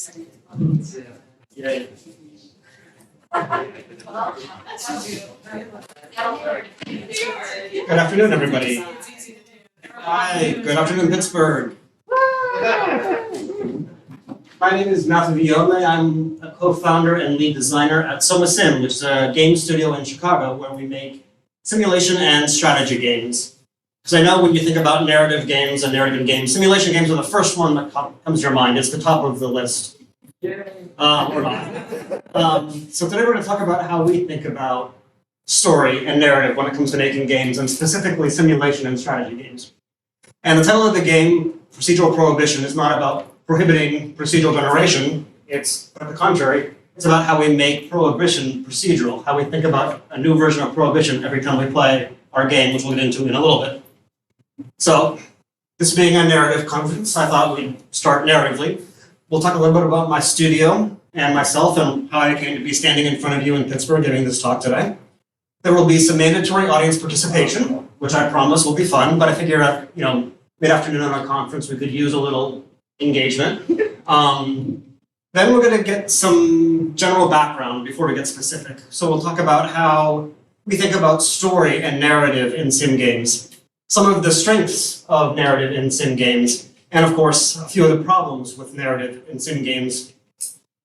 Yeah. Good afternoon, everybody. Hi, good afternoon, Pittsburgh. My name is Matthew Viglione. I'm a co-founder and lead designer at SomaSim, which is a game studio in Chicago where we make simulation and strategy games. Because I know when you think about narrative games and narrative games, simulation games are the first one that comes to your mind. It's the top of the list. Or not. So today we're going to talk about how we think about story and narrative when it comes to making games, and specifically simulation and strategy games. And the title of the game, Procedural Prohibition, is not about prohibiting procedural generation. It's, on the contrary, it's about how we make Prohibition procedural, how we think about a new version of Prohibition every time we play our game, which we'll get into in a little bit. So, this being a narrative conference, I thought we'd start narratively. We'll talk a little bit about my studio and myself and how I came to be standing in front of you in Pittsburgh giving this talk today. There will be some mandatory audience participation, which I promise will be fun, but I figure at mid-afternoon on a conference we could use a little engagement. Then we're going to get some general background before we get specific. So we'll talk about how we think about story and narrative in sim games, some of the strengths of narrative in sim games, and of course, a few of the problems with narrative in sim games.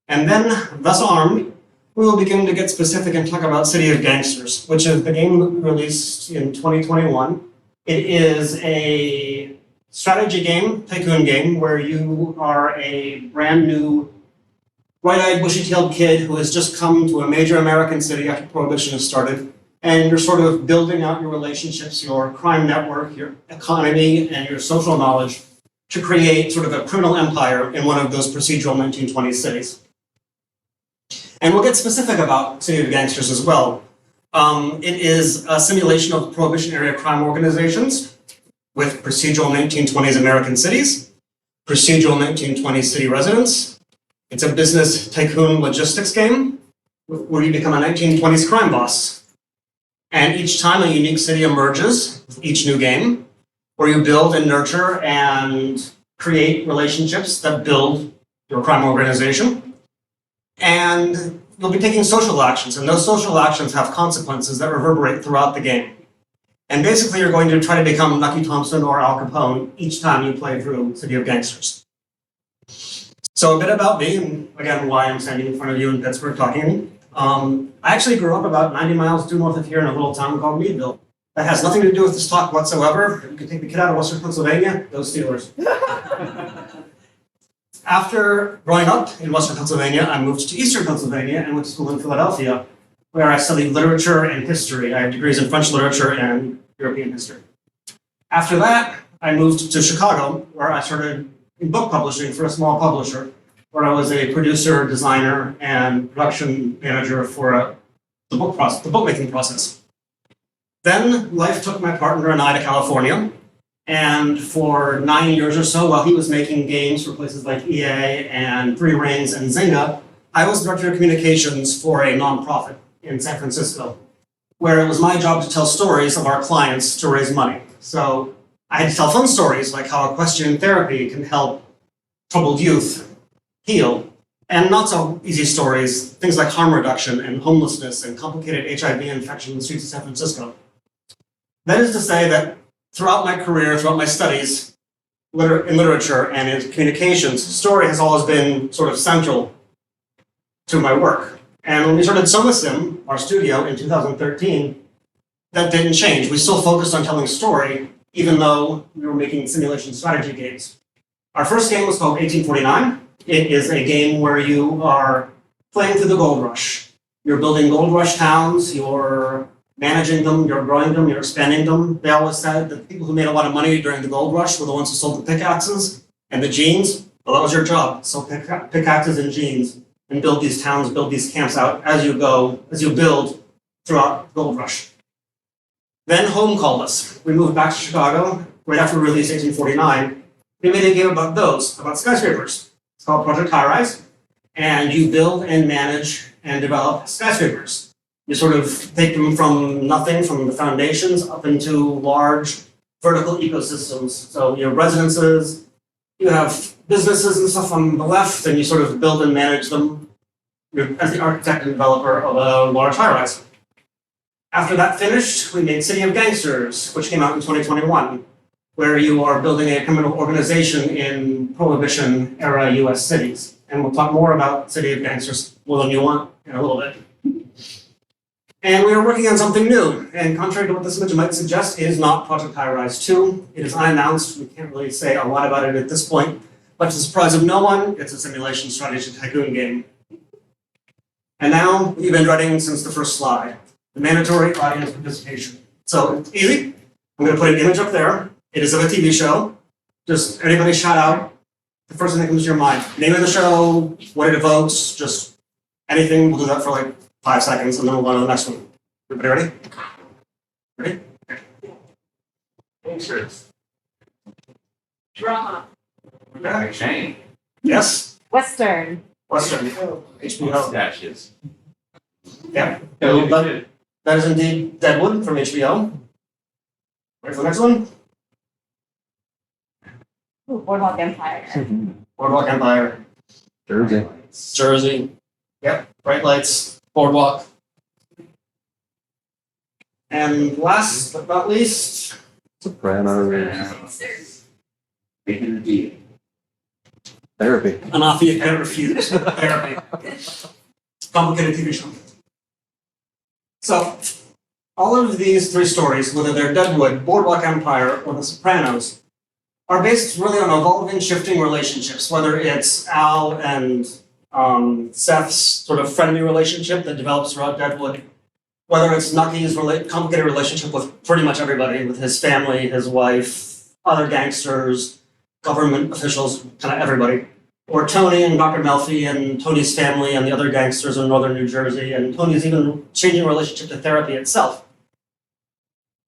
And then, thus armed, we will begin to get specific and talk about City of Gangsters, which is the game released in 2021. It is a strategy game, tycoon game, where you are a brand new, bright-eyed, bushy-tailed kid who has just come to a major American city after Prohibition has started, and you're sort of building out your relationships, your crime network, your economy, and your social knowledge to create sort of a criminal empire in one of those procedural 1920s cities. And we'll get specific about City of Gangsters as well. It is a simulation of Prohibition era crime organizations with procedural 1920s American cities, procedural 1920s city residents. It's a business tycoon logistics game where you become a 1920s crime boss. And each time a unique city emerges with each new game, where you build and nurture and create relationships that build your crime organization. And you'll be taking social actions, and those social actions have consequences that reverberate throughout the game. And basically you're going to try to become Nucky Thompson or Al Capone each time you play through City of Gangsters. So a bit about me, and again, why I'm standing in front of you in Pittsburgh talking. I actually grew up about 90 miles due north of here in a little town called Meadville. That has nothing to do with this talk whatsoever. You can take the kid out of Western Pennsylvania, go Steelers. After growing up in Western Pennsylvania, I moved to Eastern Pennsylvania and went to school in Philadelphia, where I studied literature and history. I have degrees in French literature and European history. After that, I moved to Chicago, where I started in book publishing for a small publisher, where I was a producer, designer, and production manager for the bookmaking process. Then life took my partner and I to California, and for 9 years or so, while he was making games for places like EA and Three Rings and Zynga, I was director of communications for a nonprofit in San Francisco, where it was my job to tell stories of our clients to raise money. So I had to tell fun stories like how equestrian therapy can help troubled youth heal, and not so easy stories, things like harm reduction and homelessness and complicated HIV infection in the streets of San Francisco. That is to say that throughout my career, throughout my studies in literature and in communications, story has always been sort of central to my work. And when we started SomaSim, our studio, in 2013, that didn't change. We still focused on telling story, even though we were making simulation strategy games. Our first game was called 1849. It is a game where you are playing through the gold rush. You're building gold rush towns, you're managing them, you're growing them, you're expanding them. They always said that the people who made a lot of money during the gold rush were the ones who sold the pickaxes and the jeans. Well, that was your job. So pickaxes and jeans, and build these towns, build these camps out as you build throughout the gold rush. Then home called us. We moved back to Chicago right after we released 1849. We made a game about skyscrapers. It's called Project High Rise. And you build and manage and develop skyscrapers. You sort of take them from nothing, from the foundations, up into large vertical ecosystems. So you have residences, You have businesses and stuff on the left, and you sort of build and manage them as the architect and developer of a large high-rise. After that finished, we made City of Gangsters, which came out in 2021, where you are building a criminal organization in Prohibition-era US cities. And we'll talk more about City of Gangsters more than you want in a little bit. And we are working on something new. And contrary to what this image might suggest, it is not Project High-Rise 2. It is unannounced. We can't really say a lot about it at this point. But to the surprise of no one, it's a simulation strategy tycoon game. And now, we've been dreading since the first slide, the mandatory audience participation. So it's easy. I'm going to put an image up there. It is of a TV show. Just anybody shout out the first thing that comes to your mind. Name of the show, what it evokes, just anything. We'll do that for like 5 seconds, and then we'll go on to the next one. Everybody ready? Ready? Gangsters. Drama. Okay. Shane. Yes? Western. Western. HBO. Mustaches. Yeah. That That is indeed Deadwood from HBO. Ready for the next one? Ooh, Boardwalk Empire. Boardwalk Empire. Jersey. Jersey. Yep. Bright lights. Boardwalk. And last but not least, Sopranos. Making the deal. Therapy. Anafia can't refuse. Therapy. Complicated TV show. So, all of these 3 stories, whether they're Deadwood, Boardwalk Empire, or The Sopranos, are based really on evolving, shifting relationships, whether it's Al and Seth's sort of friendly relationship that develops throughout Deadwood, whether it's Nucky's complicated relationship with pretty much everybody, with his family, his wife, other gangsters, government officials, kind of everybody, or Tony and Dr. Melfi and Tony's family and the other gangsters in northern New Jersey, and Tony's even changing relationship to therapy itself.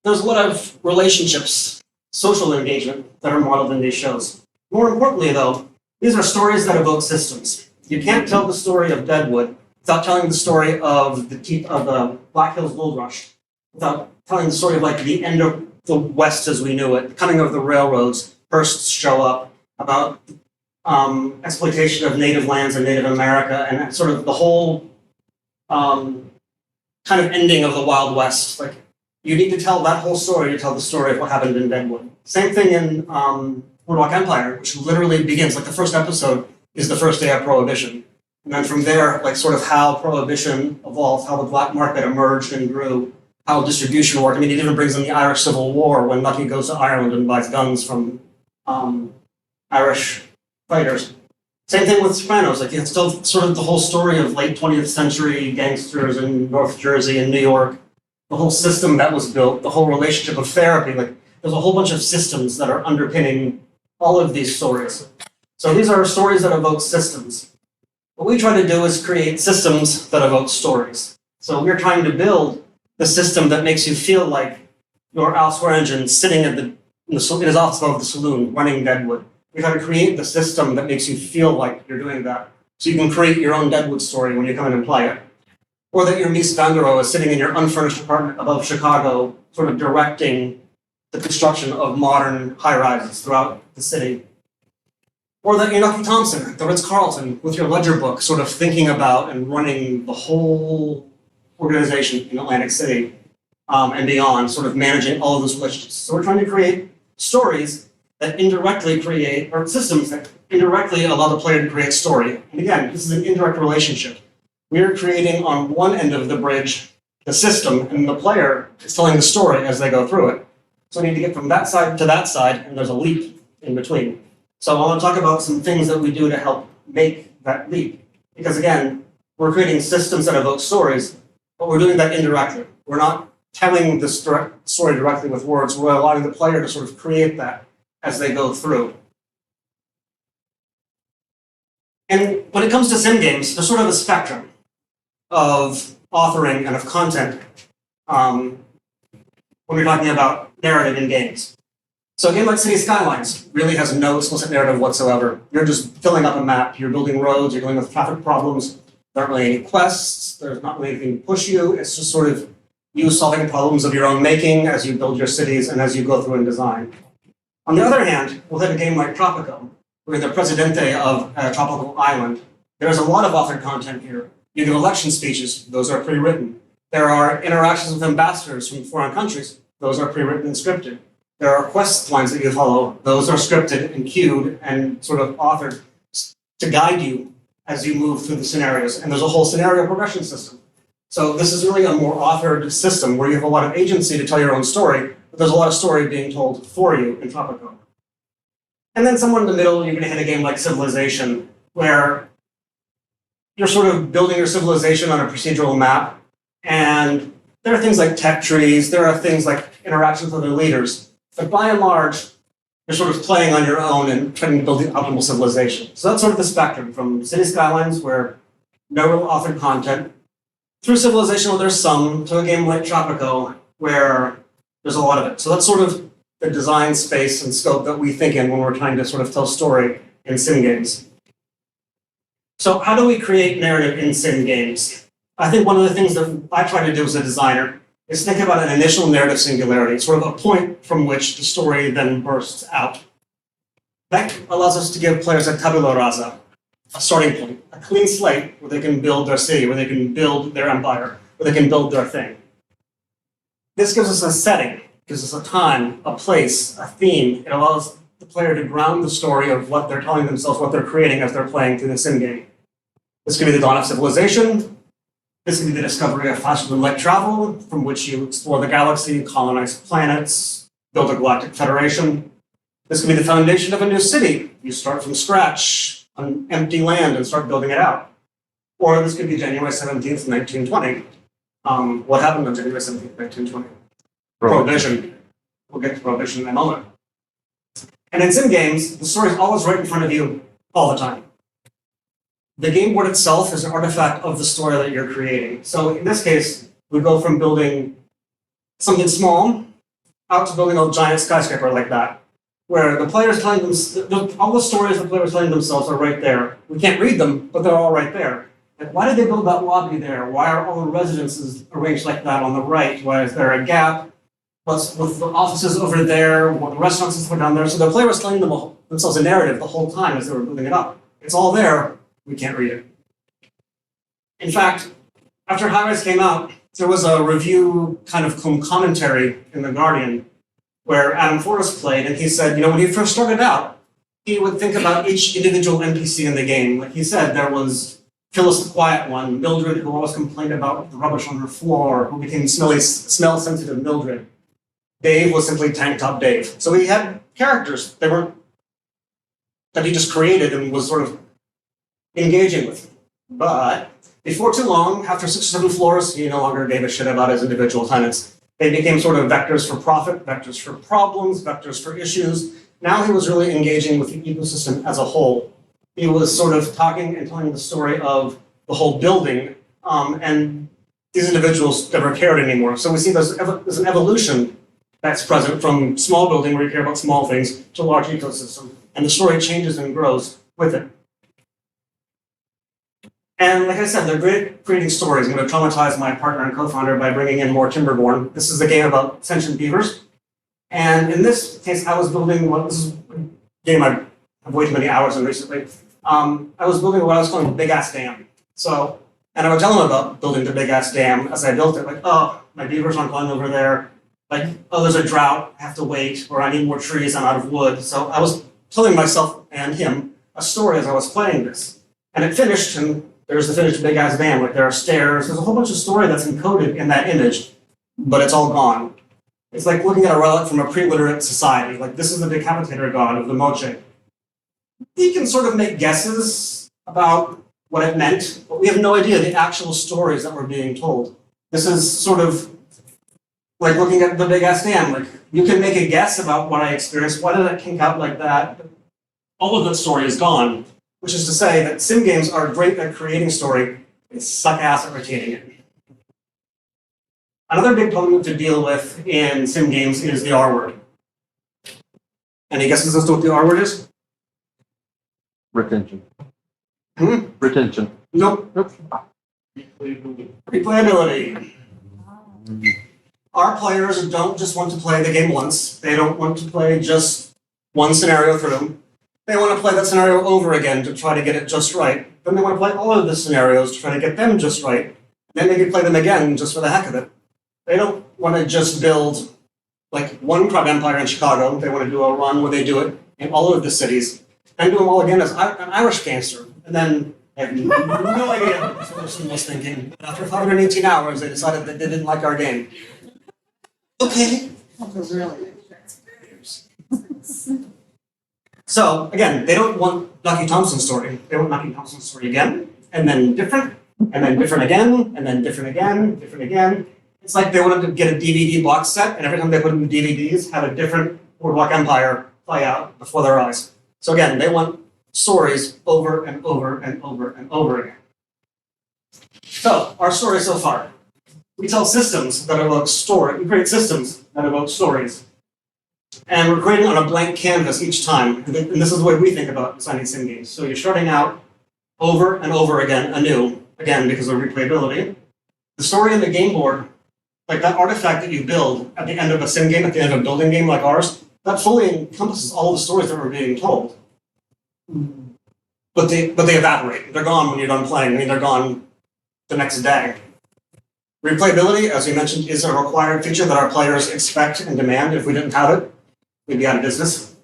There's a lot of relationships, social engagement that are modeled in these shows. More importantly, though, these are stories that evoke systems. You can't tell the story of Deadwood without telling the story of the Black Hills Gold Rush, without telling the story of like the end of the West as we knew it, the coming of the railroads, first show up, about exploitation of native lands and Native America, and sort of the whole kind of ending of the Wild West. Like, you need to tell that whole story to tell the story of what happened in Deadwood. Same thing in Boardwalk Empire, which literally begins, like the first episode is the first day of Prohibition. And then from there, like sort of how Prohibition evolved, how the black market emerged and grew, how distribution worked. I mean, it even brings in the Irish Civil War when Nucky goes to Ireland and buys guns from Irish fighters. Same thing with Sopranos. Like, it's still sort of the whole story of late 20th century gangsters in North Jersey and New York, the whole system that was built, the whole relationship of therapy. Like, there's a whole bunch of systems that are underpinning all of these stories. So these are stories that evoke systems. What we try to do is create systems that evoke stories. So we're trying to build the system that makes you feel like you're Al Swearingen sitting in his office above the saloon running Deadwood. We try to create the system that makes you feel like you're doing that. So you can create your own Deadwood story when you come in and play it. Or that your Mies van der Rohe is sitting in your unfurnished apartment above Chicago, sort of directing the construction of modern high-rises throughout the city. Or that you're Nucky Thompson, the Ritz-Carlton, with your ledger book, sort of thinking about and running the whole organization in Atlantic City and beyond, sort of managing all of those relationships. So we're trying to create stories that indirectly create, or systems that indirectly allow the player to create story. And again, this is an indirect relationship. We're creating on one end of the bridge the system, and the player is telling the story as they go through it. So we need to get from that side to that side, and there's a leap in between. So I want to talk about some things that we do to help make that leap. Because again, we're creating systems that evoke stories, but we're doing that indirectly. We're not telling this story directly with words. We're allowing the player to sort of create that as they go through. And when it comes to sim games, there's sort of a spectrum of authoring and of content when we're talking about narrative in games. So a game like City Skylines really has no explicit narrative whatsoever. You're just filling up a map, you're building roads, you're dealing with traffic problems, there aren't really any quests, there's not really anything to push you, it's just sort of you solving problems of your own making as you build your cities and as you go through and design. On the other hand, we'll hit a game like Tropico, we're the presidente of a tropical island. There's a lot of authored content here. You give election speeches, those are pre-written. There are interactions with ambassadors from foreign countries, those are pre-written and scripted. There are quest lines that you follow, those are scripted and queued and sort of authored to guide you as you move through the scenarios. And there's a whole scenario progression system. So this is really a more authored system where you have a lot of agency to tell your own story, but there's a lot of story being told for you in Tropico. And then somewhere in the middle, you're going to hit a game like Civilization, where you're sort of building your civilization on a procedural map. And there are things like tech trees, there are things like interactions with other leaders. But by and large, you're sort of playing on your own and trying to build the optimal civilization. So that's sort of the spectrum from City Skylines, where no real authored content, through Civilization, where there's some, to a game like Tropico, where there's a lot of it. So that's sort of the design space and scope that we think in when we're trying to sort of tell story in sim games. So how do we create narrative in sim games? I think one of the things that I try to do as a designer is think about an initial narrative singularity, sort of a point from which the story then bursts out. That allows us to give players a tabula rasa, a starting point, a clean slate where they can build their city, where they can build their empire, where they can build their thing. This gives us a setting, gives us a time, a place, a theme. It allows the player to ground the story of what they're telling themselves, what they're creating as they're playing through the sim game. This could be the dawn of civilization. This could be the discovery of faster than light travel, from which you explore the galaxy, colonize planets, build a galactic federation. This could be the foundation of a new city. You start from scratch on empty land and start building it out. Or this could be January 17th, 1920. What happened on January 17th, 1920? Prohibition. We'll get to Prohibition in a moment. And in sim games, the story is always right in front of you all the time. The game board itself is an artifact of the story that you're creating. So in this case, we go from building something small out to building a giant skyscraper like that, where the player's telling them, all the stories the player's telling themselves are right there. We can't read them, but they're all right there. Like, why did they build that lobby there? Why are all the residences arranged like that on the right? Why is there a gap? What's with the offices over there? What the restaurants is down there? So the player was telling themselves a narrative the whole time as they were building it up. It's all there. We can't read it. In fact, after High Rise came out, there was a review kind of commentary in The Guardian where Adam Forrest played, and he said, when he first started out, he would think about each individual NPC in the game. Like he said, there was Phyllis the Quiet One, Mildred, who always complained about the rubbish on her floor, who became smell-sensitive Mildred. Dave was simply Tank Top Dave. So he had characters that he just created and was sort of engaging with. But before too long, after 6 or 7 floors, he no longer gave a shit about his individual tenants. They became sort of vectors for profit, vectors for problems, vectors for issues. Now he was really engaging with the ecosystem as a whole. He was sort of talking and telling the story of the whole building, and these individuals never cared anymore. So we see there's an evolution that's present from small building where you care about small things to large ecosystem, and the story changes and grows with it. And like I said, they're great at creating stories. I'm going to traumatize my partner and co-founder by bringing in more Timberborn. This is a game about sentient beavers. And in this case, I was building this is a game I have way too many hours in recently. I was building what I was calling a big-ass dam. And I would tell them about building the big-ass dam as I built it. Like, oh, my beavers aren't going over there. Like, oh, there's a drought, I have to wait, or I need more trees, I'm out of wood. So I was telling myself and him a story as I was playing this. And it finished, and there's the finished big-ass dam. Like, there are stairs. There's a whole bunch of story that's encoded in that image, but it's all gone. It's like looking at a relic from a pre-literate society. Like, this is the decapitator god of the Moche. You can sort of make guesses about what it meant, but we have no idea the actual stories that were being told. This is sort of like looking at the big-ass dam. Like, you can make a guess about what I experienced. Why did it kink out like that? All of that story is gone. Which is to say that sim games are great at creating story, they suck ass at retaining it. Another big problem to deal with in sim games is the R word. Any guesses as to what the R word is? Retention. Retention. Nope. Replayability. Our players don't just want to play the game once. They don't want to play just one scenario through. They want to play that scenario over again to try to get it just right. Then they want to play all of the scenarios to try to get them just right. Then maybe play them again just for the heck of it. They don't want to just build like one crime empire in Chicago. They want to do a run where they do it in all of the cities, and do them all again as an Irish gangster. And then I have no idea what this person was thinking. But after 518 hours, they decided that they didn't like our game. Okay. So again, they don't want Nucky Thompson's story. They want Nucky Thompson's story again, and then different again, and then different again. It's like they wanted to get a DVD box set, and every time they put in the DVDs, have a different Boardwalk Empire play out before their eyes. So again, they want stories over and over and over and over again. So, our story so far. We tell systems that evoke story. We create systems that evoke stories. And we're creating on a blank canvas each time. And this is the way we think about designing sim games. So you're starting out over and over again, anew, again, because of replayability. The story on the game board, like that artifact that you build at the end of a sim game, at the end of a building game like ours, that fully encompasses all the stories that we're being told. But they evaporate. They're gone when you're done playing. I mean, they're gone the next day. Replayability, as we mentioned, is a required feature that our players expect and demand. If we didn't have it, we'd be out of business.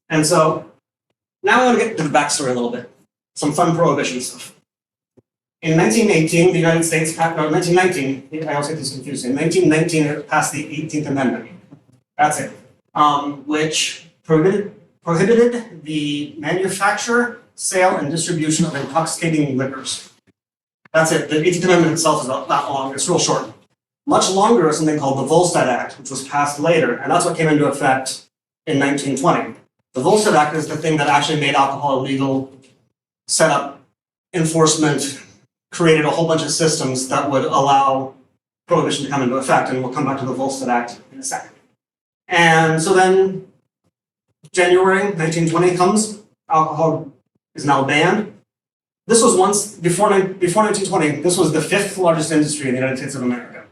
And so, now I want to get into the backstory a little bit. Some fun Prohibition stuff. In 1918, the United States, 1919, I always get this confused. In 1919, it passed the 18th Amendment. That's it. Which prohibited the manufacture, sale, and distribution of intoxicating liquors. That's it. The 18th Amendment itself is not that long. It's real short. Much longer is something called the Volstead Act, which was passed later, and that's what came into effect in 1920. The Volstead Act is the thing that actually made alcohol illegal, set up enforcement, created a whole bunch of systems that would allow Prohibition to come into effect, and we'll come back to the Volstead Act in a second. And so then, January 1920 comes, alcohol is now banned. This was once, before 1920, this was the 5th largest industry in the United States of America.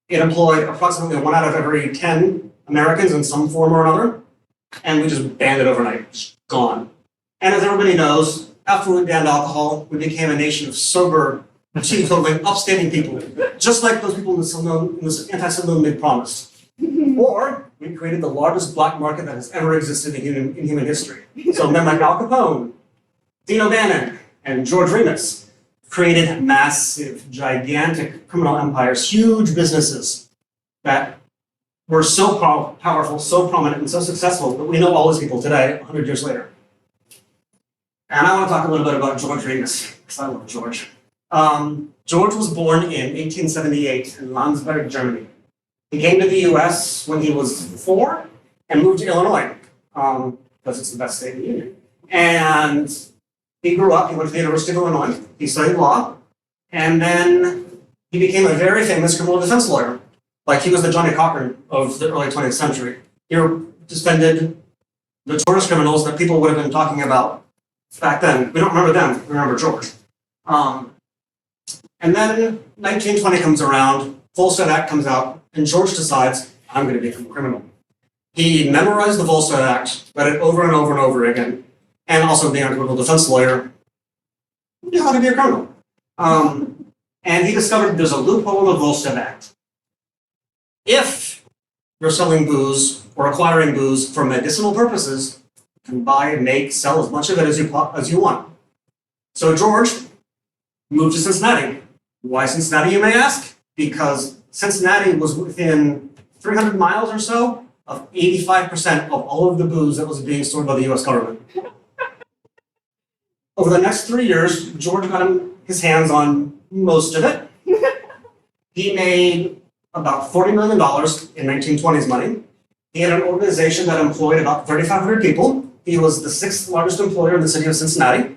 It employed approximately 1 out of every 10 Americans in some form or another, and we just banned it overnight. It's gone. And as everybody knows, after we banned alcohol, we became a nation of sober, teetotaling, upstanding people, just like those people in this anti-saloon they promised. Or we created the largest black market that has ever existed in human history. So men like Al Capone, Dean O'Bannon, and George Remus created massive, gigantic criminal empires, huge businesses that were so powerful, so prominent, and so successful that we know all these people today, 100 years later. And I want to talk a little bit about George Remus, because I love George. George was born in 1878 in Landsberg, Germany. He came to the US when he was 4 and moved to Illinois, because it's the best state in the Union. And he grew up, he went to the University of Illinois, he studied law, and then he became a very famous criminal defense lawyer. Like, he was the Johnny Cochran of the early 20th century. He defended notorious criminals that people would have been talking about back then. We don't remember them, we remember George. And then 1920 comes around, Volstead Act comes out, and George decides, I'm going to become a criminal. He memorized the Volstead Act, read it over and over and over again, and also being a criminal defense lawyer, knew how to be a criminal. And he discovered there's a loophole in the Volstead Act. If you're selling booze or acquiring booze for medicinal purposes, you can buy, make, sell as much of it as you want. So George moved to Cincinnati. Why Cincinnati, you may ask? Because Cincinnati was within 300 miles or so of 85% of all of the booze that was being stored by the US government. Over the next 3 years, George got his hands on most of it. He made about $40 million in 1920s money. He had an organization that employed about 3,500 people. He was the 6th largest employer in the city of Cincinnati.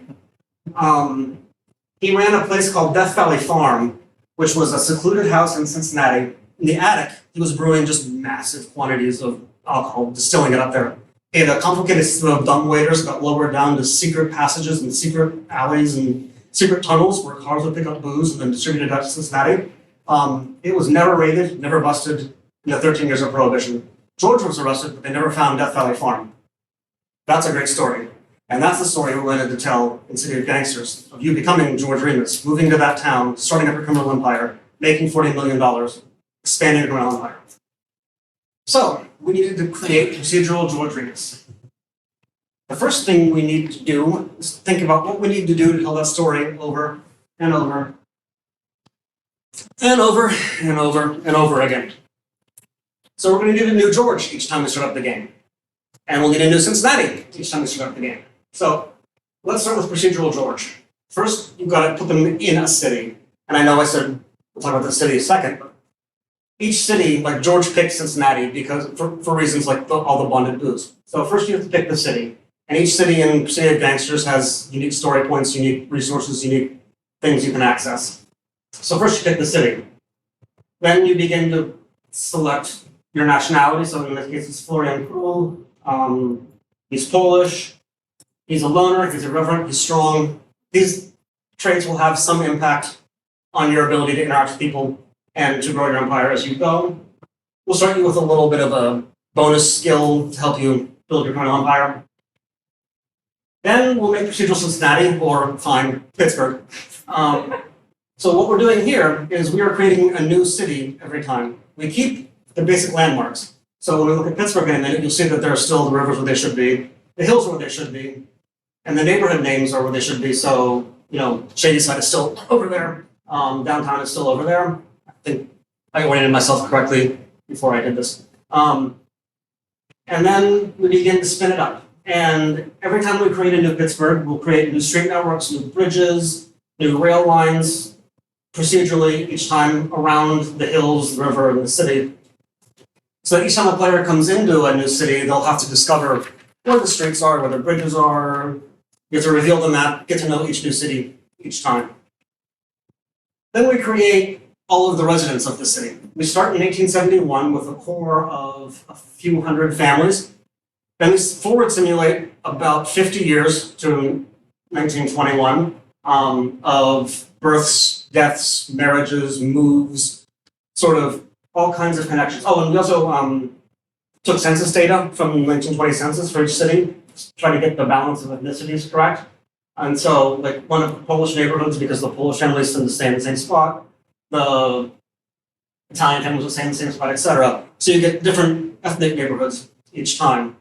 He ran a place called Death Valley Farm, which was a secluded house in Cincinnati. In the attic, he was brewing just massive quantities of alcohol, distilling it up there. He had a complicated system of dumbwaiters that lowered down to secret passages and secret alleys and secret tunnels where cars would pick up booze and then distribute it out to Cincinnati. It was never raided, never busted in the 13 years of Prohibition. George was arrested, but they never found Death Valley Farm. That's a great story. And that's the story we're going to tell in City of Gangsters, of you becoming George Remus, moving to that town, starting up a criminal empire, making $40 million, expanding a criminal empire. So, we needed to create procedural George Remus. The first thing we need to do is think about what we need to do to tell that story over and over and over and over and over again. So we're going to need a new George each time we start up the game. And we'll need a new Cincinnati each time we start up the game. So let's start with procedural George. First, you've got to put them in a city. And I know I said we'll talk about the city a second, but each city, like George picked Cincinnati because for reasons like all the bonded booze. So first you have to pick the city. And each city in City of Gangsters has unique story points, unique resources, unique things you can access. So first you pick the city. Then you begin to select your nationality. So in this case, it's Florian Krull. He's Polish. He's a loner. He's irreverent. He's strong. These traits will have some impact on your ability to interact with people and to grow your empire as you go. We'll start you with a little bit of a bonus skill to help you build your criminal empire. Then we'll make procedural Cincinnati, or fine, Pittsburgh. So what we're doing here is we are creating a new city every time. We keep the basic landmarks. So when we look at Pittsburgh in a minute, you'll see that there are still the rivers where they should be, the hills are where they should be, and the neighborhood names are where they should be. So, Shadyside is still over there. Downtown is still over there. I think I oriented myself correctly before I did this. And then we begin to spin it up. And every time we create a new Pittsburgh, we'll create new street networks, new bridges, new rail lines, procedurally each time around the hills, the river, and the city. So each time a player comes into a new city, they'll have to discover where the streets are, where the bridges are. You have to reveal the map, get to know each new city each time. Then we create all of the residents of the city. We start in 1871 with a core of a few hundred families. Then we forward simulate about 50 years to 1921 of births, deaths, marriages, moves, sort of all kinds of connections. Oh, and we also took census data from the 1920 census for each city, trying to get the balance of ethnicities correct. And so, like, one of the Polish neighborhoods, because the Polish families tend to stay in the same spot, the Italian families will stay in the same spot, etc. So you get different ethnic neighborhoods each time.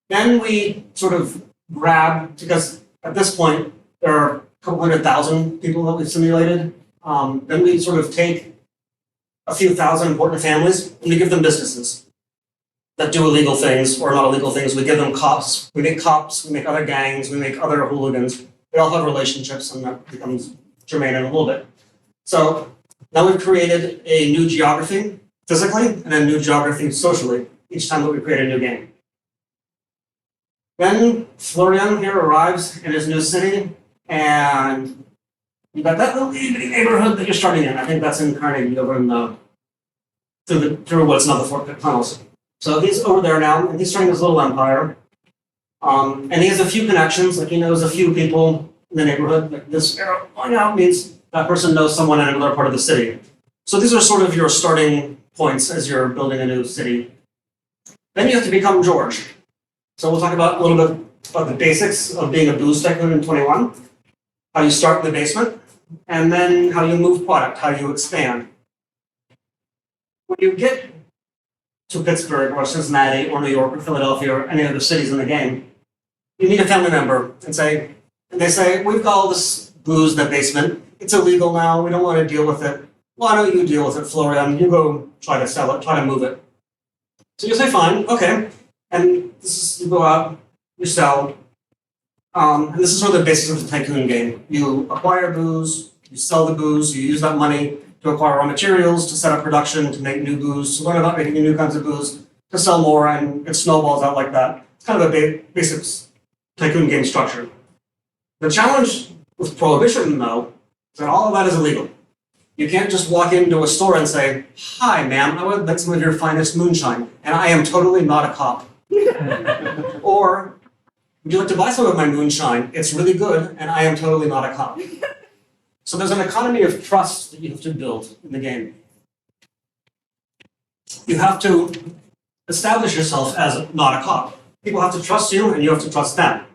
Then we sort of grab, because at this point, there are a couple 100,000 people that we've simulated. Then we sort of take a few thousand important families and we give them businesses that do illegal things or not illegal things. We give them cops. We make other gangs, we make other hooligans. They all have relationships, and that becomes germane in a little bit. So now we've created a new geography physically and a new geography socially each time that we create a new game. Then Florian here arrives in his new city, and you've got that little neighborhood that you're starting in. I think that's in Carnegie over in the through what's now the Fort Pitt tunnels. So he's over there now, and he's starting his little empire. And he has a few connections, like he knows a few people in the neighborhood. Like this arrow going out means that person knows someone in another part of the city. So these are sort of your starting points as you're building a new city. Then you have to become George. So we'll talk about a little bit about the basics of being a booze tycoon in 21, how you start in the basement, and then how you move product, how you expand. When you get to Pittsburgh or Cincinnati or New York or Philadelphia or any other cities in the game, you meet a family member and they say, we've got all this booze in the basement. It's illegal now. We don't want to deal with it. Why don't you deal with it, Florian? You go try to sell it, try to move it. So you say, fine, okay. And you go out, you sell. And this is sort of the basis of the tycoon game. You acquire booze, you sell the booze, you use that money to acquire raw materials, to set up production, to make new booze, to learn about making new kinds of booze, to sell more, and it snowballs out like that. It's kind of a basic tycoon game structure. The challenge with Prohibition, though, is that all of that is illegal. You can't just walk into a store and say, hi, ma'am, I would like some of your finest moonshine, and I am totally not a cop. Or, would you like to buy some of my moonshine? It's really good, and I am totally not a cop. So there's an economy of trust that you have to build in the game. You have to establish yourself as not a cop. People have to trust you, and you have to trust them.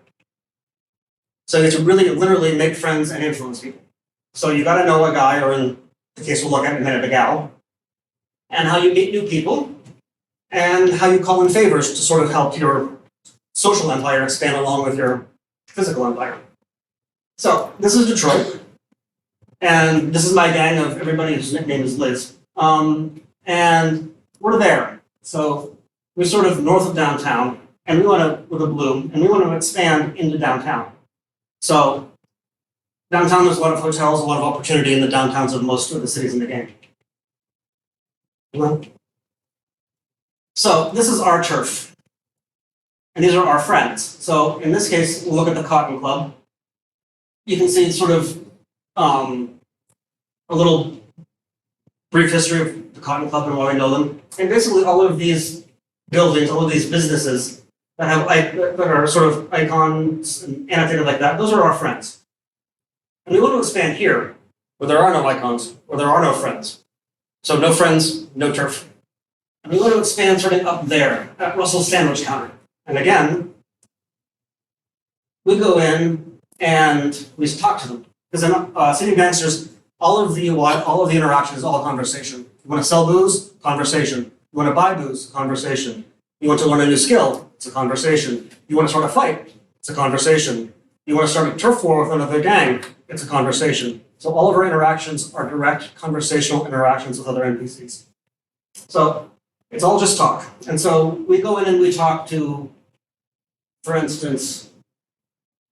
So you get to really literally make friends and influence people. So you gotta know a guy, or in the case we'll look at in a minute, a gal, and how you meet new people, and how you call in favors to sort of help your social empire expand along with your physical empire. So this is Detroit, and this is my gang of everybody whose nickname is Liz. And we're there. So we're sort of north of downtown, and we want to, with a blue, and we want to expand into downtown. So downtown, there's a lot of hotels, a lot of opportunity in the downtowns of most of the cities in the game. So this is our turf, and these are our friends. So in this case, we'll look at the Cotton Club. You can see sort of a little brief history of the Cotton Club and why we know them. And basically all of these buildings, all of these businesses that have that are sort of icons and annotated like that, those are our friends. And we want to expand here, where there are no icons, where there are no friends. So no friends, no turf. And we want to expand starting up there at Russell's Sandwich Counter. And again, we go in and we talk to them. Because in City of Gangsters, all of the interaction is all conversation. You want to sell booze? Conversation. You want to buy booze? Conversation. You want to learn a new skill? It's a conversation. You want to start a fight? It's a conversation. You want to start a turf war with another gang? It's a conversation. So all of our interactions are direct conversational interactions with other NPCs. So it's all just talk. And so we go in and we talk to, for instance,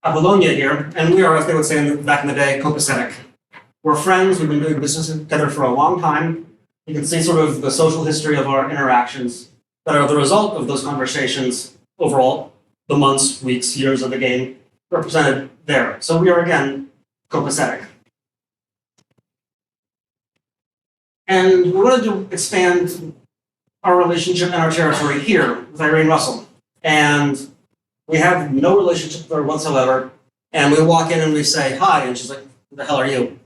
Apollonia here, and we are, as they would say back in the day, copacetic. We're friends, we've been doing business together for a long time. You can see sort of the social history of our interactions that are the result of those conversations overall, the months, weeks, years of the game represented there. So we are, again, copacetic. And we wanted to expand our relationship and our territory here with Irene Russell. And we have no relationship with her whatsoever. And we walk in and we say, hi, and she's like, who the hell are you?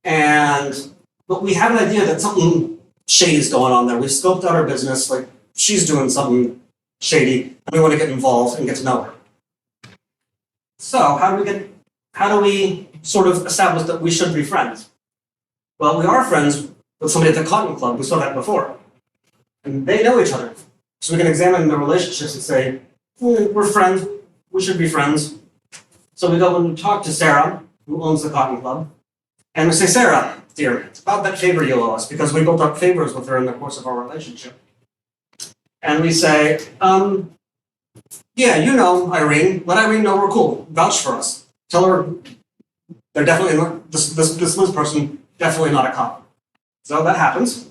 But we have an idea that something shady is going on there. We've scoped out our business, like she's doing something shady, and we want to get involved and get to know her. So how do we sort of establish that we should be friends? Well, we are friends with somebody at the Cotton Club. We saw that before. And they know each other. So we can examine the relationships and say, we're friends, we should be friends. So we go and we talk to Sarah, who owns the Cotton Club, and we say, Sarah, dear, it's about that favor you owe us, because we built up favors with her in the course of our relationship. And we say, yeah, you know Irene, let Irene know we're cool, vouch for us. Tell her they're definitely not, this Liz person, definitely not a cop. So that happens.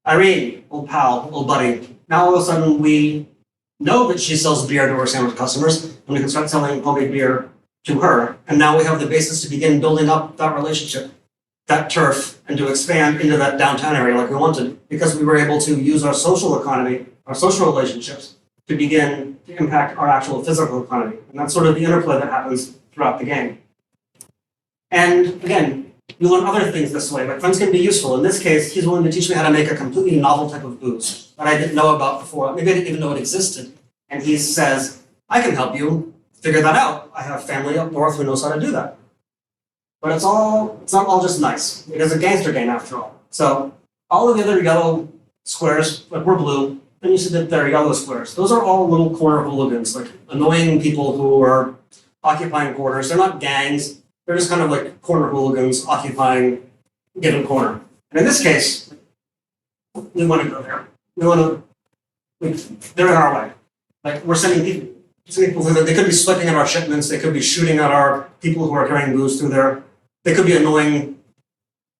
Irene, old pal, old buddy, now all of a sudden we know that she sells beer to her sandwich customers, and we can start selling homemade beer to her. And now we have the basis to begin building up that relationship, that turf, and to expand into that downtown area like we wanted, because we were able to use our social economy, our social relationships, to begin to impact our actual physical economy. And that's sort of the interplay that happens throughout the game. And again, you learn other things this way, but friends can be useful. In this case, he's willing to teach me how to make a completely novel type of booze that I didn't know about before. Maybe I didn't even know it existed. And he says, I can help you figure that out. I have family up north who knows how to do that. But it's not all just nice. It is a gangster game after all. So all of the other yellow squares, like we're blue, and you see that they're yellow squares. Those are all little corner hooligans, like annoying people who are occupying corners. They're not gangs. They're just kind of like corner hooligans occupying a given corner. And in this case, we want to go there. They're in our way. Like we're sending people through there. They could be swiping at our shipments. They could be shooting at our people who are carrying booze through there. They could be annoying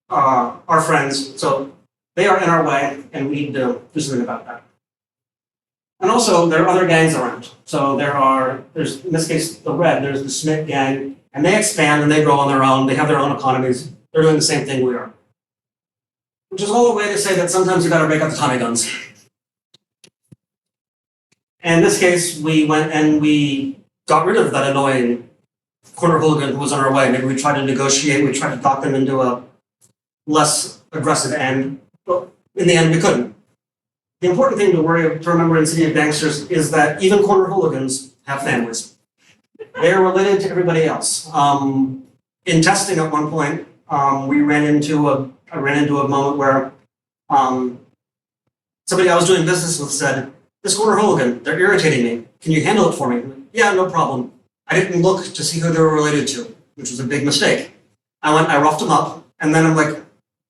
our friends. So they are in our way, and we need to do something about that. And also, there are other gangs around. So there's in this case, the red, there's the Smith gang, and they expand and they grow on their own. They have their own economies. They're doing the same thing we are. Which is all a way to say that sometimes you gotta break out the Tommy guns. And in this case, we went and we got rid of that annoying corner hooligan who was on our way. Maybe we tried to negotiate, we tried to talk them into a less aggressive end, but in the end we couldn't. The important thing to remember in City of Gangsters is that even corner hooligans have families. They're related to everybody else. In testing at one point, I ran into a moment where somebody I was doing business with said, "This corner hooligan, they're irritating me. Can you handle it for me?" I'm like, "Yeah, no problem." I didn't look to see who they were related to, which was a big mistake. I roughed them up, and then I'm like,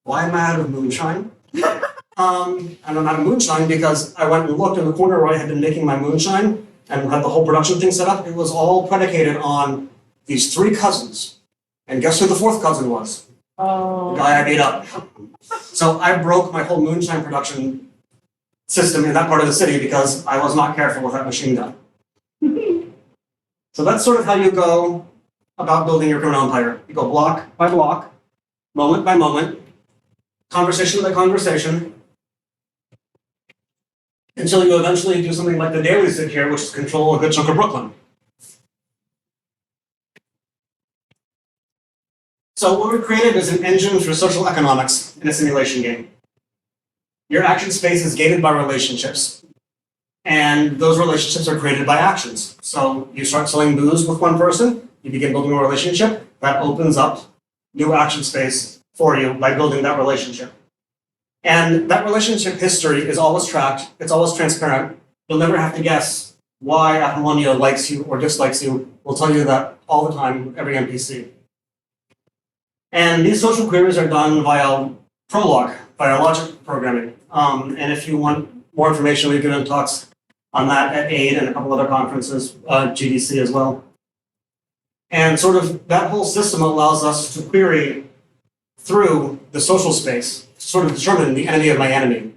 why am I out of moonshine? And I'm out of moonshine because I went and looked in the corner where I had been making my moonshine and had the whole production thing set up. It was all predicated on these 3 cousins. And guess who the 4th cousin was? The guy I beat up. So I broke my whole moonshine production system in that part of the city because I was not careful with that machine gun. So that's sort of how you go about building your criminal empire. You go block by block, moment by moment, conversation by conversation, until you eventually do something like the Dailies did here, which is control a good chunk of Brooklyn. So what we created is an engine for social economics in a simulation game. Your action space is gated by relationships, and those relationships are created by actions. So you start selling booze with one person, you begin building a relationship, that opens up new action space for you by building that relationship. And that relationship history is always tracked, it's always transparent. You'll never have to guess why Apollonia likes you or dislikes you. We'll tell you that all the time with every NPC. And these social queries are done via Prolog, via logic programming. And if you want more information, we've given talks on that at AID and a couple other conferences, GDC as well. And sort of that whole system allows us to query through the social space, to sort of determine the enemy of my enemy.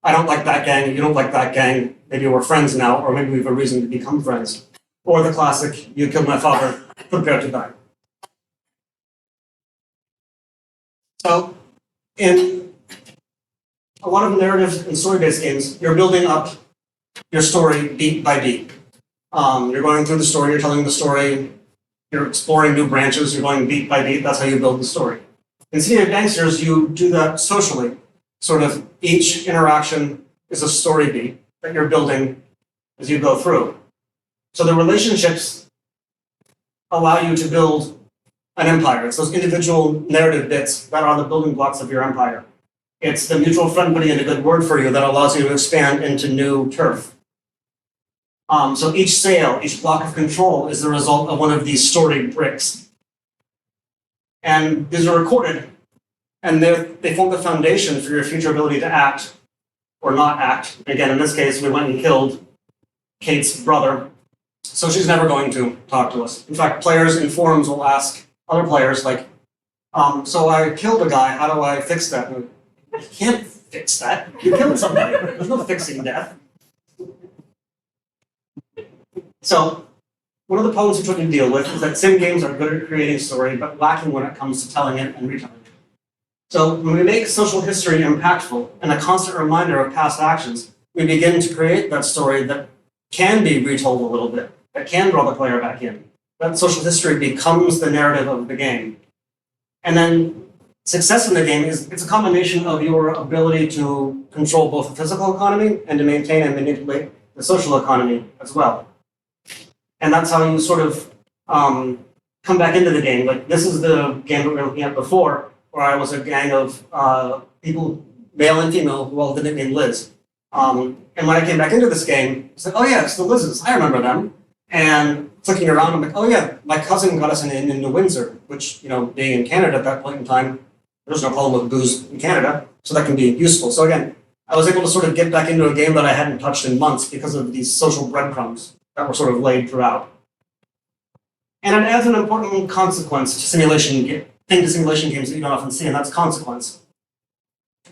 I don't like that gang, you don't like that gang, maybe we're friends now, or maybe we have a reason to become friends. Or the classic, you killed my father, prepare to die. So, in a lot of narrative and story-based games, you're building up your story beat by beat. You're going through the story, you're telling the story, you're exploring new branches, you're going beat by beat, that's how you build the story. In City of Gangsters, you do that socially. Sort of each interaction is a story beat that you're building as you go through. So the relationships allow you to build an empire. It's those individual narrative bits that are the building blocks of your empire. It's the mutual friend putting in a good word for you that allows you to expand into new turf. So each sale, each block of control is the result of one of these story bricks. And these are recorded, and they form the foundation for your future ability to act or not act. Again, in this case, we went and killed Kate's brother, so she's never going to talk to us. In fact, players in forums will ask other players, like, so I killed a guy, how do I fix that? And you can't fix that. You killed somebody. There's no fixing death. So, one of the problems we're trying to deal with is that sim games are good at creating story, but lacking when it comes to telling it and retelling it. So, when we make social history impactful and a constant reminder of past actions, we begin to create that story that can be retold a little bit, that can draw the player back in. That social history becomes the narrative of the game. And then success in the game it's a combination of your ability to control both the physical economy and to maintain and manipulate the social economy as well. And that's how you sort of come back into the game. Like, this is the game that we were looking at before, where I was a gang of people, male and female, who all did the nickname Liz. And when I came back into this game, I said, oh yeah, it's the Liz's, I remember them. And clicking around, I'm like, oh yeah, my cousin got us an inn in New Windsor, which, being in Canada at that point in time, there's no problem with booze in Canada, so that can be useful. So again, I was able to sort of get back into a game that I hadn't touched in months because of these social breadcrumbs that were sort of laid throughout. And it adds an important consequence to simulation games that you don't often see, and that's consequence.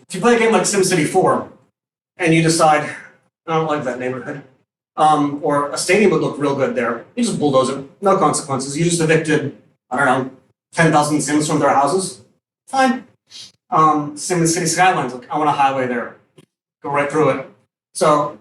If you play a game like SimCity 4, and you decide, I don't like that neighborhood, or a stadium would look real good there, you just bulldoze it, no consequences. You just evicted, 10,000 Sims from their houses, fine. SimCity Skylines, like, I want a highway there, go right through it. So,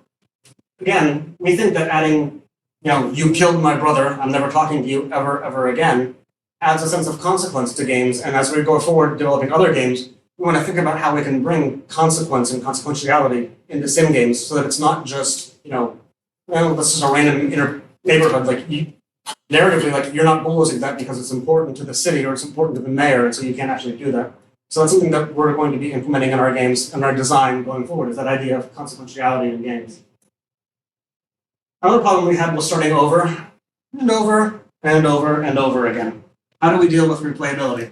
again, we think that adding, you killed my brother, I'm never talking to you ever again, adds a sense of consequence to games, and as we go forward developing other games, we want to think about how we can bring consequence and consequentiality into sim games so that it's not just, this is a random neighborhood, like, narratively, like, you're not bulldozing that because it's important to the city or it's important to the mayor, and so you can't actually do that. So that's something that we're going to be implementing in our games and our design going forward, is that idea of consequentiality in games. Another problem we had was starting over and over and over and over again. How do we deal with replayability?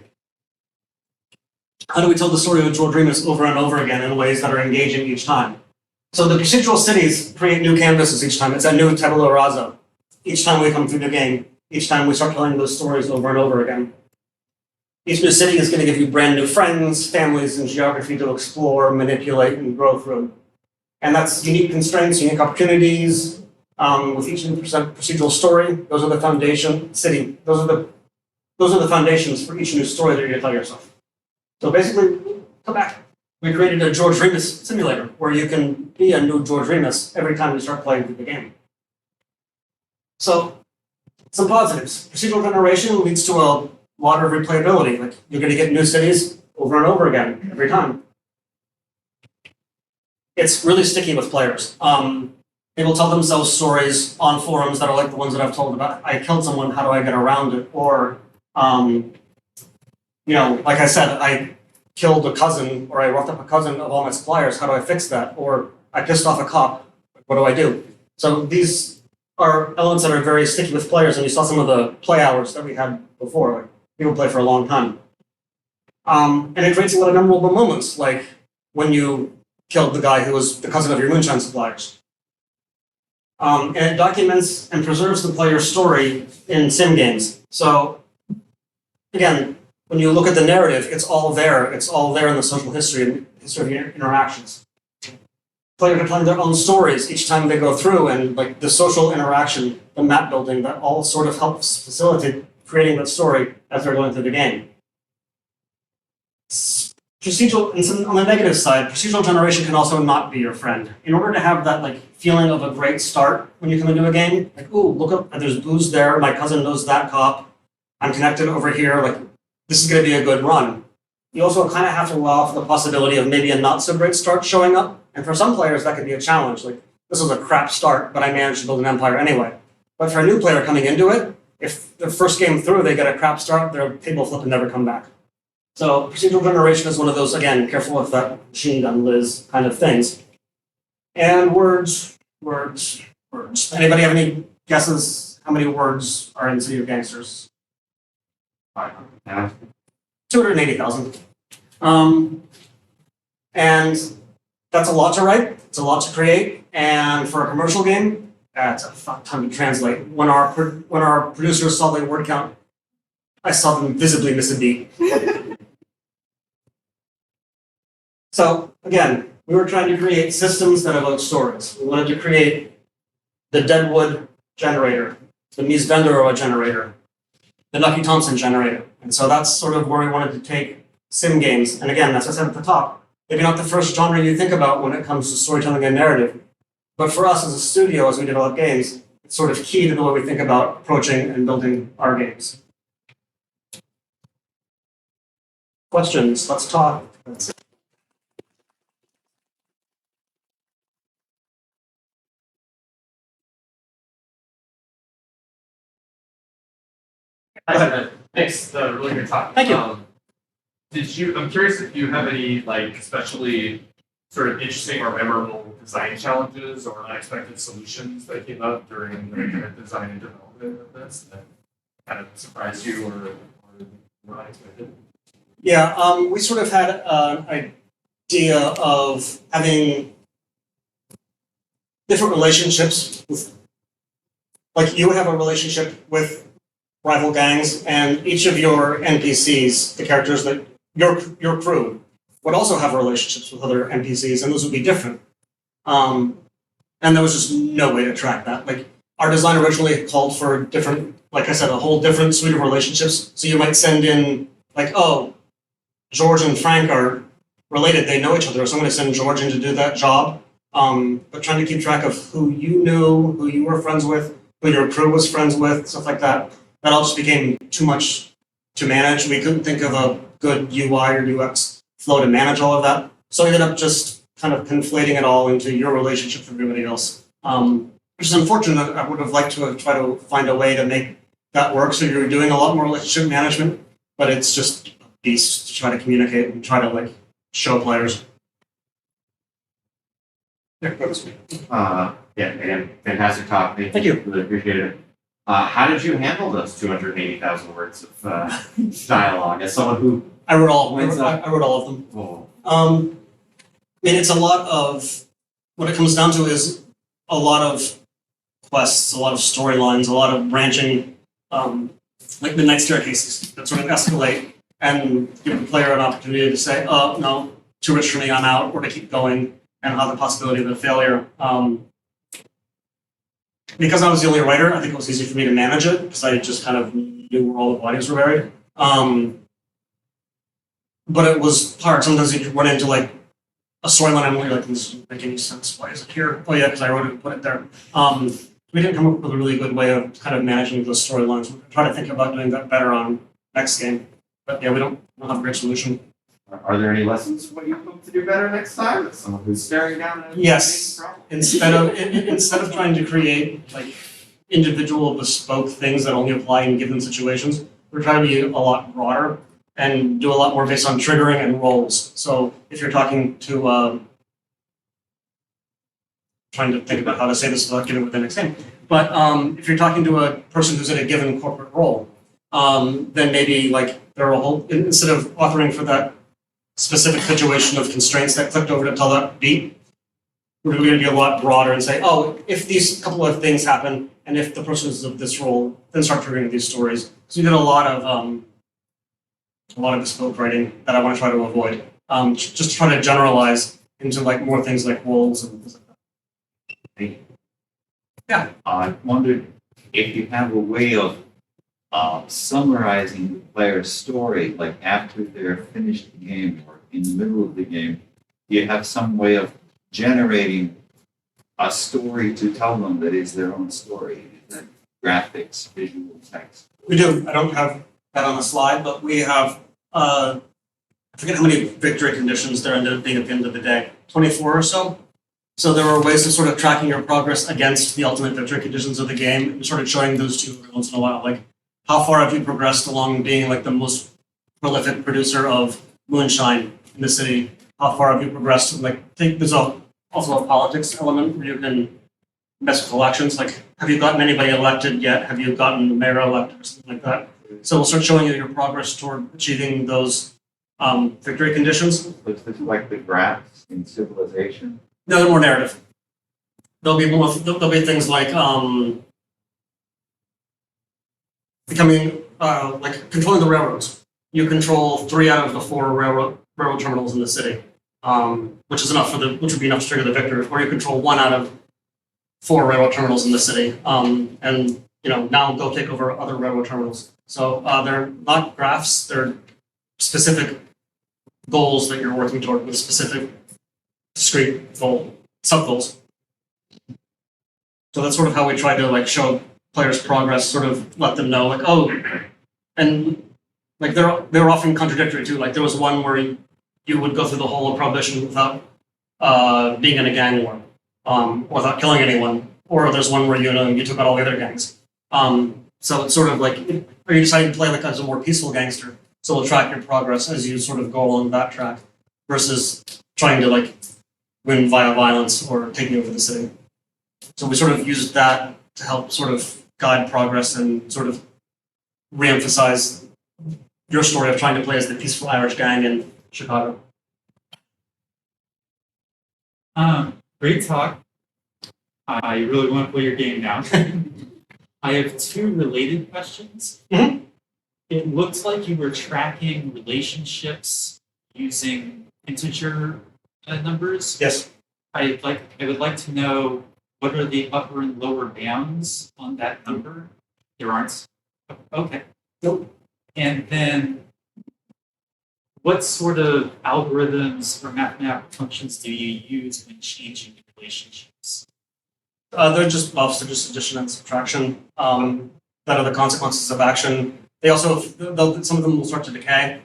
How do we tell the story of George Remus over and over again in ways that are engaging each time? So the procedural cities create new canvases each time. It's a new tabula rasa. Each time we come through the game, each time we start telling those stories over and over again. Each new city is going to give you brand new friends, families, and geography to explore, manipulate, and grow through. And that's unique constraints, unique opportunities. With each new procedural story, those are the foundation city. Those are the foundations for each new story that you're going to tell yourself. So basically, come back. We created a George Remus simulator where you can be a new George Remus every time you start playing through the game. So, some positives. Procedural generation leads to a lot of replayability. Like, you're going to get new cities over and over again every time. It's really sticky with players. People tell themselves stories on forums that are like the ones that I've told about. I killed someone, how do I get around it? Or, like I said, I killed a cousin, or I roughed up a cousin of all my suppliers, how do I fix that? Or I pissed off a cop, what do I do? So these are elements that are very sticky with players, and you saw some of the play hours that we had before. Like, people play for a long time. And it creates a lot of memorable moments, like when you killed the guy who was the cousin of your moonshine suppliers. And it documents and preserves the player's story in sim games. So, again, when you look at the narrative, it's all there. It's all there in the social history and history of your interactions. Players are telling their own stories each time they go through, and like the social interaction, the map building, that all sort of helps facilitate creating that story as they're going through the game. Procedural, and on the negative side, procedural generation can also not be your friend. In order to have that like feeling of a great start when you come into a game, like, ooh, look up, there's booze there, my cousin knows that cop, I'm connected over here, like, this is going to be a good run. You also kind of have to allow for the possibility of maybe a not so great start showing up, and for some players that could be a challenge. Like, this was a crap start, but I managed to build an empire anyway. But for a new player coming into it, if the first game through they get a crap start, their table flip and never come back. So procedural generation is one of those, again, careful with that machine gun Liz kind of things. And words. Anybody have any guesses how many words are in City of Gangsters? 280,000. And that's a lot to write, it's a lot to create, and for a commercial game, that's a fuck ton to translate. When our producers saw the word count, I saw them visibly miss a beat. So, again, we were trying to create systems that evoke stories. We wanted to create the Deadwood generator, the Mies van der Rohe generator, the Nucky Thompson generator. And so that's sort of where we wanted to take sim games. And again, as I said at the top, maybe not the first genre you think about when it comes to storytelling and narrative. But for us as a studio, as we develop games, it's sort of key to the way we think about approaching and building our games. Questions? Let's talk. Thanks, really good talk. Thank you. I'm curious if you have any like especially sort of interesting or memorable design challenges or unexpected solutions that came up during the kind of design and development of this that kind of surprised you or were unexpected? Yeah, we sort of had an idea of having different relationships with, like, you would have a relationship with rival gangs, and each of your NPCs, the characters that your crew, would also have relationships with other NPCs, and those would be different. And there was just no way to track that. Like, our design originally called for different, like I said, a whole different suite of relationships. So you might send in, like, oh, George and Frank are related, they know each other, so I'm going to send George in to do that job. But trying to keep track of who you knew, who you were friends with, who your crew was friends with, stuff like that. That all just became too much to manage. We couldn't think of a good UI or UX flow to manage all of that. So we ended up just kind of conflating it all into your relationship with everybody else. Which is unfortunate. I would have liked to have tried to find a way to make that works. So you're doing a lot more relationship management, but it's just a beast to try to communicate and try to like show players. Yeah, go this way. Yeah, again, fantastic talk. Thank you. Really appreciate it. How did you handle those 280,000 words of dialogue as someone who? I wrote all. When's I wrote all of them. Oh, I mean, it's a lot of what it comes down to is a lot of quests, a lot of storylines, a lot of branching, like midnight staircases that sort of escalate and give the player an opportunity to say, "Oh no, too rich for me, I'm out," or to keep going, and have the possibility of a failure. Because I was the only writer, I think it was easy for me to manage it because I just kind of knew where all the bodies were buried. But it was hard. Sometimes you run into like a storyline and you're like, this doesn't make any sense. Why is it here? Oh yeah, because I wrote it and put it there. We didn't come up with a really good way of kind of managing those storylines. We're trying to think about doing that better on next game. But yeah, we don't have a great solution. are there any lessons for what you hope to do better next time? As someone who's staring down at a Yes. problem? Instead of trying to create like individual bespoke things that only apply in given situations, we're trying to be a lot broader and do a lot more based on triggering and roles. So if you're talking to trying to think about how to say this without giving it the next name, but if you're talking to a person who's in a given corporate role, then maybe like there are a whole, instead of authoring for that specific situation of constraints that clicked over to tell that beat, we're going to be a lot broader and say, oh, if these couple of things happen, and if the person is of this role, then start triggering these stories. So you did a lot of bespoke writing that I want to try to avoid. Just to try to generalize into like more things like roles and things like that. Thank you. Yeah. I wondered if you have a way of summarizing the player's story, like after they're finished the game or in the middle of the game, do you have some way of generating a story to tell them that is their own story, like graphics, visual text? We do. I don't have that on the slide, but we have, I forget how many victory conditions there ended up being at the end of the day, 24 or so. So there were ways of sort of tracking your progress against the ultimate victory conditions of the game and sort of showing those two every once in a while. Like, how far have you progressed along being like the most prolific producer of moonshine in the city? How far have you progressed? Like, there's also a politics element where you can mess with elections. Like, have you gotten anybody elected yet? Have you gotten the mayor elected or something like that? So we'll start showing you your progress toward achieving those victory conditions. Looks like the graphs in Civilization. No, they're more narrative. There'll be things like becoming like controlling the railroads. You control 3 out of the 4 railroad terminals in the city, which is enough which would be enough to trigger the victory. Or you control 1 out of 4 railroad terminals in the city, and now go take over other railroad terminals. So they're not graphs; they're specific goals that you're working toward with specific discrete sub goals. So that's sort of how we try to like show players' progress, sort of let them know, like, oh, and like they're often contradictory too. Like there was one where you would go through the whole of Prohibition without being in a gang war, or without killing anyone, or there's one where you took out all the other gangs. So it's sort of like, are you deciding to play like as a more peaceful gangster? So we'll track your progress as you sort of go along that track, versus trying to like win via violence or taking over the city. So we sort of used that to help sort of guide progress and sort of reemphasize your story of trying to play as the peaceful Irish gang in Chicago. Great talk. I really want to play your game now. I have 2 related questions. Mhm. It looks like you were tracking relationships using integer numbers. Yes. I would like to know, what are the upper and lower bounds on that number? There aren't. Okay. Nope. And then, what sort of algorithms or mathematical functions do you use when changing relationships? They're just buffs, they're just addition and subtraction that are the consequences of action. They also, some of them will start to decay,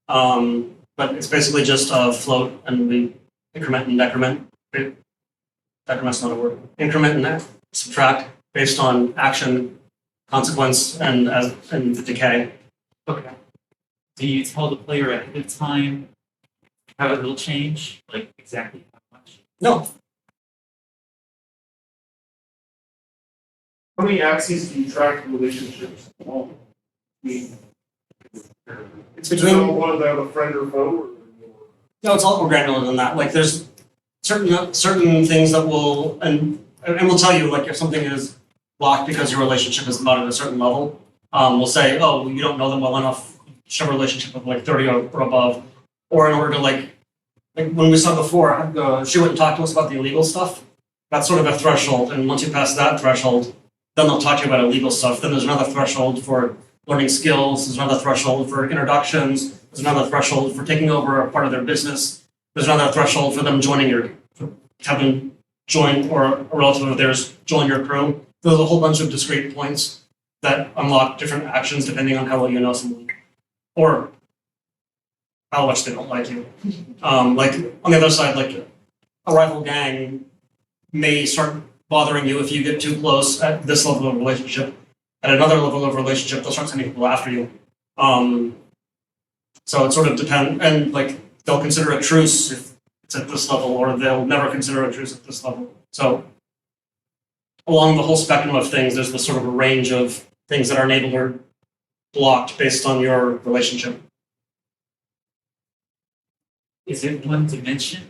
but it's basically just a float and we increment and decrement. Decrement's not a word. Increment and subtract based on action consequence and the decay. Okay. Do you tell the player ahead of time how it will change? Like exactly how much? No, How many axes do you track relationships? I mean, it's between. one of them a friend or foe, or more? No, it's a lot more granular than that. Like there's certain things that will and we'll tell you like if something is blocked because your relationship is not at a certain level. We'll say, oh, you don't know them well enough. Show a relationship of like 30 or above, or in order to like when we saw before, she went and talked to us about the illegal stuff. That's sort of a threshold, and once you pass that threshold, then they'll talk to you about illegal stuff. Then there's another threshold for learning skills. There's another threshold for introductions. There's another threshold for taking over a part of their business. There's another threshold for them having joined or a relative of theirs join your crew. There's a whole bunch of discrete points that unlock different actions depending on how well you know someone, or how much they don't like you. Like on the other side, like a rival gang may start bothering you if you get too close at this level of relationship. At another level of relationship, they'll start sending people after you. So it sort of depends, and like they'll consider a truce if it's at this level, or they'll never consider a truce at this level. So along the whole spectrum of things, there's this sort of a range of things that are enabled or blocked based on your relationship. Is it one dimension?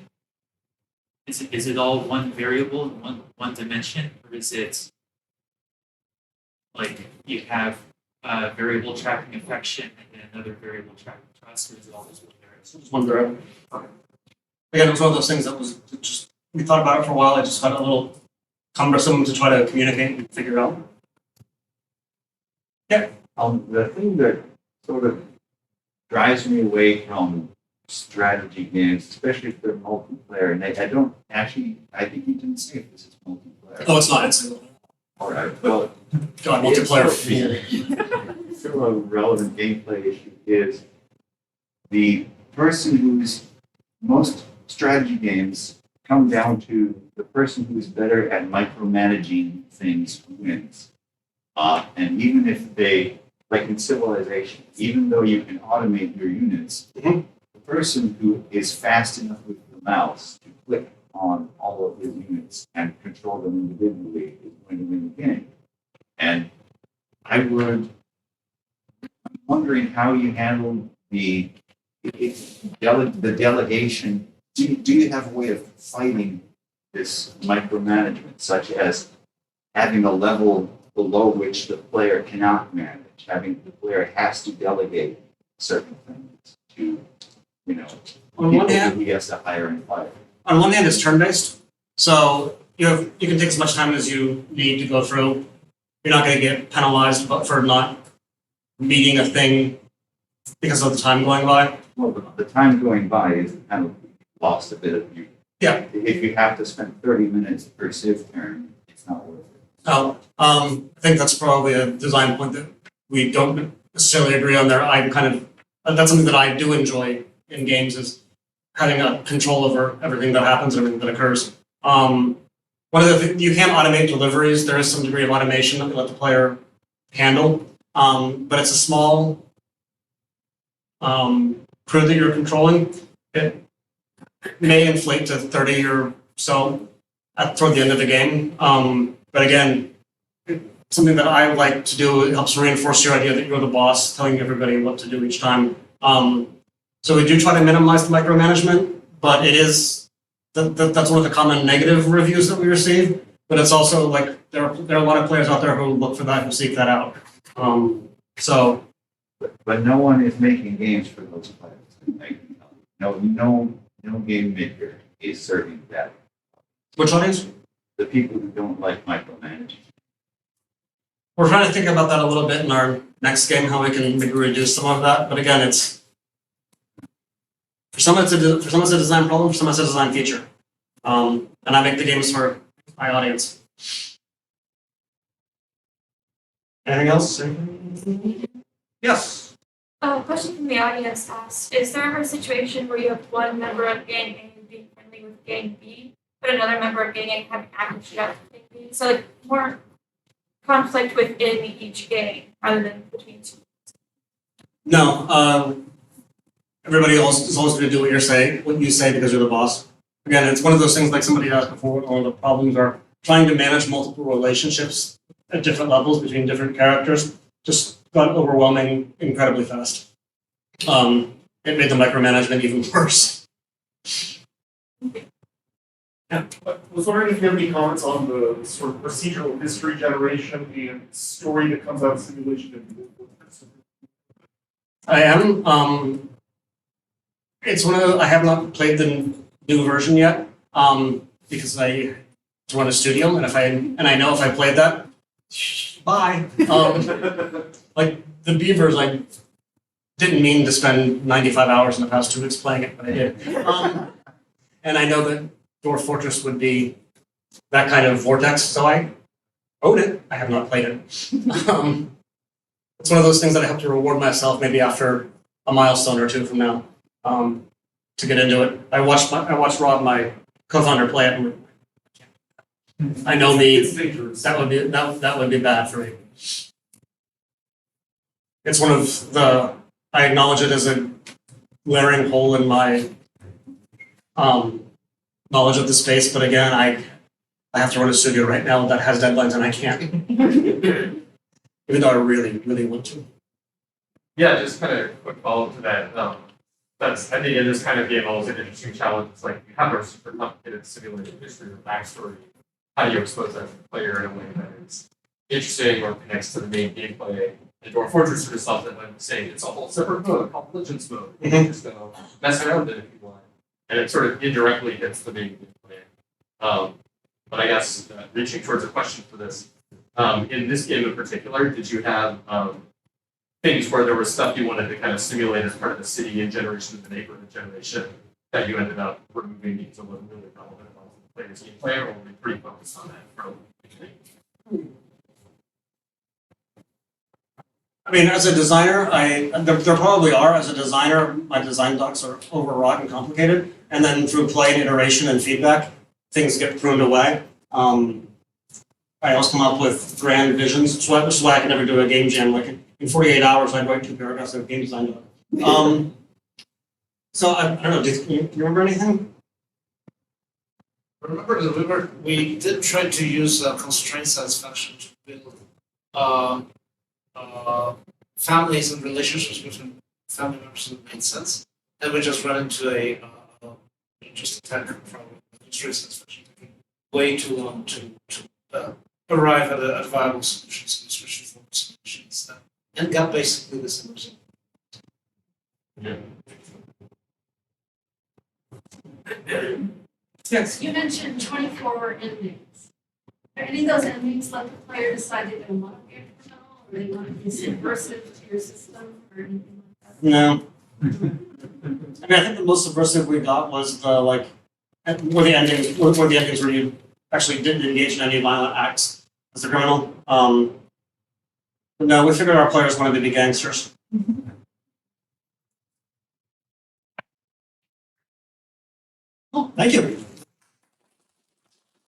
Is it all one variable in one dimension, or is it like you have variable tracking affection and then another variable tracking trust, or is it all just one variable? Just one variable. Again, it was one of those things that was just we thought about it for a while. It just got a little cumbersome to try to communicate and figure out. The thing that sort of drives me away from strategy games, especially if they're multiplayer, and I don't actually, I think you didn't say if this is multiplayer. Oh, it's not. It's single. All right, well, God, multiplayer. still a relevant gameplay issue is the person who's most strategy games come down to the person who's better at micromanaging things wins. And even if they, like in Civilization, even though you can automate your units, the person who is fast enough with the mouse to click on all of his units and control them individually is going to win the game. And I'm wondering how you handle the delegation. Do you have a way of fighting this micromanagement, such as having a level below which the player cannot manage, having the player has to delegate certain things to, On people one hand, who he has to hire and fire? on one hand, it's turn-based, so you can take as much time as you need to go through. You're not going to get penalized for not meeting a thing because of the time going by. Well, the time going by is kind of lost a bit of you. Yeah. If you have to spend 30 minutes per civ turn, it's not worth it. So, I think that's probably a design point that we don't necessarily agree on there. I'm kind of, that's something that I do enjoy in games is having a control over everything that happens, everything that occurs. One of the things, you can automate deliveries. There is some degree of automation that we let the player handle, but it's a small crew that you're controlling. It may inflate to 30 or so toward the end of the game. But again, something that I like to do, it helps reinforce your idea that you're the boss, telling everybody what to do each time. So we do try to minimize the micromanagement, but it is, that's one of the common negative reviews that we receive. But it's also like, there are a lot of players out there who look for that, who seek that out. So. But no one is making games for those players. Like, no game maker is serving that. Which audience? The people who don't like micromanaging. We're trying to think about that a little bit in our next game, how we can maybe reduce some of that. But again, it's for some it's a design problem, for some it's a design feature. And I make the games for my audience. Anything else? Yes. A question from the audience asks, is there ever a situation where you have one member of gang A being friendly with gang B, but another member of gang A having active shootouts with gang B? So like more conflict within each game rather than between two? No, everybody else is always going to do what you say because you're the boss. Again, it's one of those things like somebody asked before. All the problems are trying to manage multiple relationships at different levels between different characters. Just got overwhelming incredibly fast. It made the micromanagement even worse. I was wondering if you have any comments on the sort of procedural history generation and story that comes out of simulation. I am. It's one of the, I have not played the new version yet because I run a studio, and I know if I played that, bye. Like the Beavers, I didn't mean to spend 95 hours in the past 2 weeks playing it, but I did. And I know that Dwarf Fortress would be that kind of vortex, so I own it. I have not played it. It's one of those things that I have to reward myself maybe after a milestone or two from now to get into it. I watched Rob, my co-founder, play it, and I know me. It's dangerous. That would be bad for me. It's one of the, I acknowledge it as a glaring hole in my knowledge of the space, but again, I have to run a studio right now that has deadlines and I can't. Even though I really, really want to. Yeah, just kind of quick follow-up to that. That's, I think in this kind of game, always an interesting challenge. It's like you have a super complicated simulated history or backstory. How do you expose that to the player in a way that is interesting or connects to the main gameplay? And Dwarf Fortress sort of solves that by saying it's a whole separate mode called Legends mode. You can just go mess around with it if you want. And it sort of indirectly hits the main gameplay. But I guess reaching towards a question for this, in this game in particular, did you have things where there was stuff you wanted to kind of simulate as part of the city and generation of the neighborhood generation that you ended up removing because it wasn't really relevant to the player's gameplay, or were we pretty focused on that from the beginning? I mean, as a designer, there probably are. As a designer, my design docs are overwrought and complicated, and then through play and iteration and feedback, things get pruned away. I always come up with grand visions, so that's why I can never do a game jam. Like in 48 hours, I'd write 2 paragraphs of a game design doc. So I don't know. Do you remember anything? Remember that we did try to use constraint satisfaction to build families and relationships between family members that made sense, and we just ran into just a technical problem. Constraint satisfaction taking way too long to arrive at a viable solution, so we switched to forward solutions and got basically the same result. Yeah. Yes. You mentioned 24 endings. Are any of those endings let the player decide they don't want to be a criminal, or they want to be subversive to your system, or anything like that? No. I mean, I think the most subversive we got was the where the endings where you actually didn't engage in any violent acts as a criminal. But no, we figured our players wanted to be gangsters. Oh, thank you.